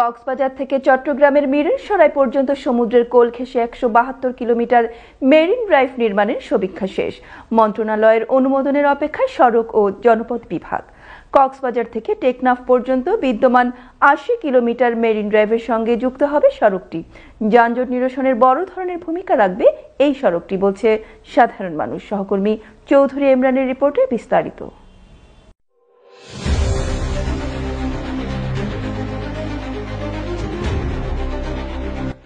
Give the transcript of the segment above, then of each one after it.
কক্সবাজার থেকে চট্টগ্রামের মিরসরাই পর্যন্ত সমুদ্রের কোল ঘেঁষে 172 কিলোমিটার মেরিন ড্রাইভ নির্মাণের সমীক্ষা শেষ। মন্ত্রণালয়ের অনুমোদনের অপেক্ষায় সড়ক ও জনপথ বিভাগ। কক্সবাজার থেকে টেকনাফ পর্যন্ত বিদ্যমান 80 কিলোমিটার মেরিন ড্রাইভের সঙ্গে যুক্ত হবে সড়কটি। যানজট নিরসনের বড় ধরনের ভূমিকা রাখবে এই সড়কটি, বলছে সাধারণ মানুষ। সহকর্মী চৌধুরী ইমরানের রিপোর্টে বিস্তারিত।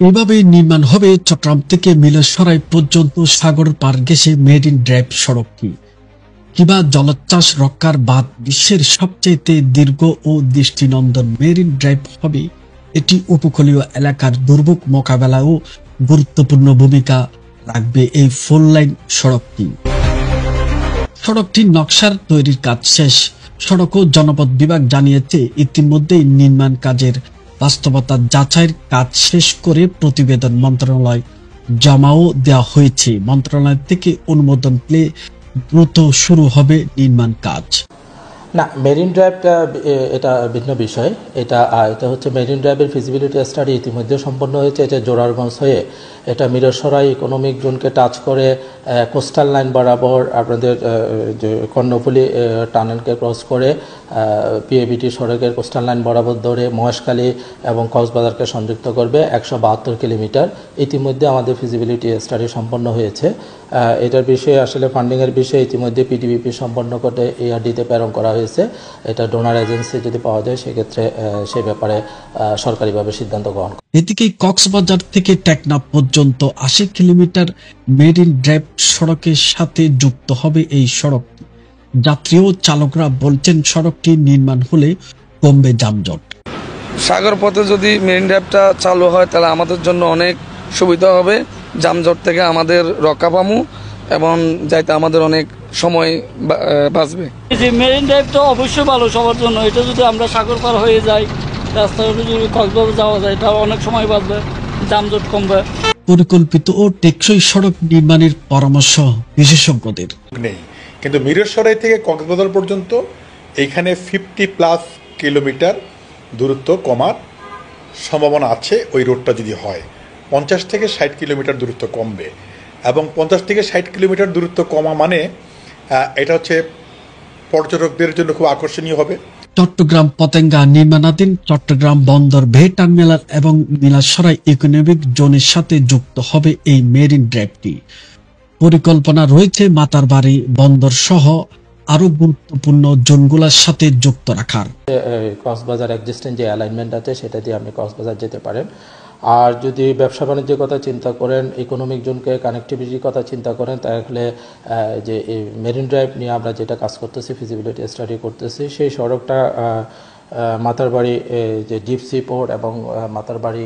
এভাবে নির্মাণ হবে চট্টগ্রাম থেকে মিরসরাই পর্যন্ত সাগর পার ঘেঁষে মেরিন ড্রাইভ সড়কটি। কিবা জলোচ্ছ্বাস রক্ষার বাদ বিশ্বের সবচেয়ে দীর্ঘ ও দৃষ্টিনন্দন মেরিন ড্রাইভ হবে এটি। উপকূলীয় এলাকার দুর্ভোগ মোকাবেলায়ও গুরুত্বপূর্ণ ভূমিকা রাখবে এই 4 লাইন সড়কটি। সড়কটির নকশার তৈরির কাজ শেষ। সড়ক ও জনপথ বিভাগ জানিয়েছে ইতিমধ্যেই নির্মাণ কাজের বাস্তবতা যাচাইয়ের কাজ শেষ করে প্রতিবেদন মন্ত্রণালয় জমাও দেওয়া হয়েছে। মন্ত্রণালয় থেকে অনুমোদন পেলে দ্রুত শুরু হবে নির্মাণ কাজ। না, মেরিন ড্রাইভটা এটা ভিন্ন বিষয়। এটা হচ্ছে মেরিন ড্রাইভের ফিজিবিলিটি স্টাডি ইতিমধ্যে সম্পন্ন হয়েছে। এটা জোরারগঞ্জ হয়ে এটা মিরসরাই ইকোনমিক জোনকে টাচ করে কোস্টাল লাইন বরাবর আপনাদের যে কর্ণফুলী টানেলকে ক্রস করে পিএবিটি সড়কের কোস্টাল লাইন বরাবর ধরে মহেশখালী এবং কক্সবাজারকে সংযুক্ত করবে 172 কিলোমিটার। ইতিমধ্যে আমাদের ফিজিবিলিটি স্টাডি সম্পন্ন হয়েছে। এটার বিষয়ে আসলে ফান্ডিংয়ের বিষয়ে ইতিমধ্যে পিডিবিপি সম্পন্ন করে এআরডিতে প্রেরণ করা হয়েছে। এটা ডোনার এজেন্সি যদি পাওয়া যায় সেক্ষেত্রে সে ব্যাপারে সরকারিভাবে সিদ্ধান্ত গ্রহণ করে। এদিকে কক্সবাজার থেকে টেকনাফ পর্যন্ত 80 কিলোমিটার মেরিন ড্রাইভ সড়কের সাথে যুক্ত হবে এই সড়কটি। যাত্রী ও চালকরা বলছেন সড়কটি নির্মাণ হলে কমবে যানজট। সাগর পথে যদি মেরিন ড্রাইভটা চালু হয় তাহলে আমাদের জন্য অনেক সুবিধা হবে। যানজট থেকে আমাদের রক্ষা পামু এবং যাইতে আমাদের অনেক সময় বাঁচবে। যে মেরিন ড্রাইভ তো অবশ্যই ভালো সবার জন্য। এটা যদি আমরা সাগর পার হয়ে যাই, রাস্তাঘাটে যদি কক্সবাজার যাওয়া যায়, এটা অনেক সময় বাঁচবে, যানজট কমবে। পরিকল্পিত ও টেকসই সড়ক নির্মাণের পরামর্শ বিশেষজ্ঞদের নেই, কিন্তু মিরসরাই থেকে কক্সবাজার পর্যন্ত এইখানে 50+ কিলোমিটার দূরত্ব কমার সম্ভাবনা আছে। ওই রোডটা যদি হয় 50 থেকে 60 কিলোমিটার দূরত্ব কমবে, এবং 50 থেকে 60 কিলোমিটার দূরত্ব কমা মানে এটা হচ্ছে পর্যটকদের জন্য খুব আকর্ষণীয় হবে। চট্টগ্রাম পতেঙ্গা নির্মাণাধীন চট্টগ্রাম বন্দর বে টার্মিনাল এবং মিরসরাই ইকোনমিক জোনের সাথে যুক্ত হবে এই মেরিন ড্রাইভটি। পরিকল্পনা রয়েছে মাতারবাড়ি বন্দর সহ আরো গুরুত্বপূর্ণ জোনগুলোর সাথে যুক্ত রাখার। কক্সবাজার এক্সিস্টেন্ট যে অ্যালাইনমেন্ট আছে সেটা দিয়ে আপনি কক্সবাজার যেতে পারেন। আর যদি ব্যবসা বাণিজ্যের কথা চিন্তা করেন, ইকোনমিক জোনকে কানেক্টিভিটির কথা চিন্তা করেন, তাহলে যে এই মেরিন ড্রাইভ নিয়ে আমরা যেটা কাজ করতেছি, ফিজিবিলিটি স্টাডি করতেছি, সেই সড়কটা মাতারবাড়ি যে ডিপ সি পোর্ট এবং মাতারবাড়ি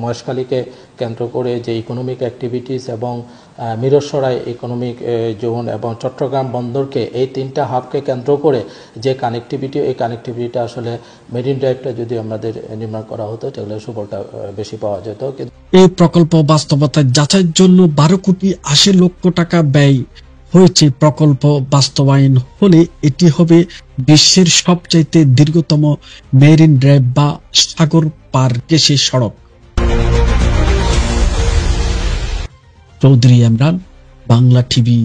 মহেশখালীকে কেন্দ্র করে যে ইকোনমিক অ্যাক্টিভিটিস এবং মিরসরাই ইকোনমিক জোন এবং চট্টগ্রাম বন্দরকে, এই 3টা হাবকে কেন্দ্র করে যে কানেক্টিভিটি, এই কানেক্টিভিটিটা আসলে মেরিন ড্রাইভটা যদি আমাদের নির্মাণ করা হতো তাহলে সুফলটা বেশি পাওয়া যেত। এই প্রকল্প বাস্তবতা যাচাইয়ের জন্য 12 কোটি 80 লক্ষ টাকা ব্যয় হয়েছে। প্রকল্প বাস্তবায়ন হলে এটি হবে বিশ্বের সবচাইতে দীর্ঘতম মেরিন ড্রাইভ বা সাগর পার ঘেঁষে সড়ক। চৌধুরী ইমরান, বাংলা টিভি,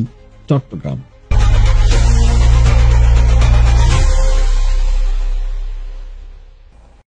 চট্টগ্রাম।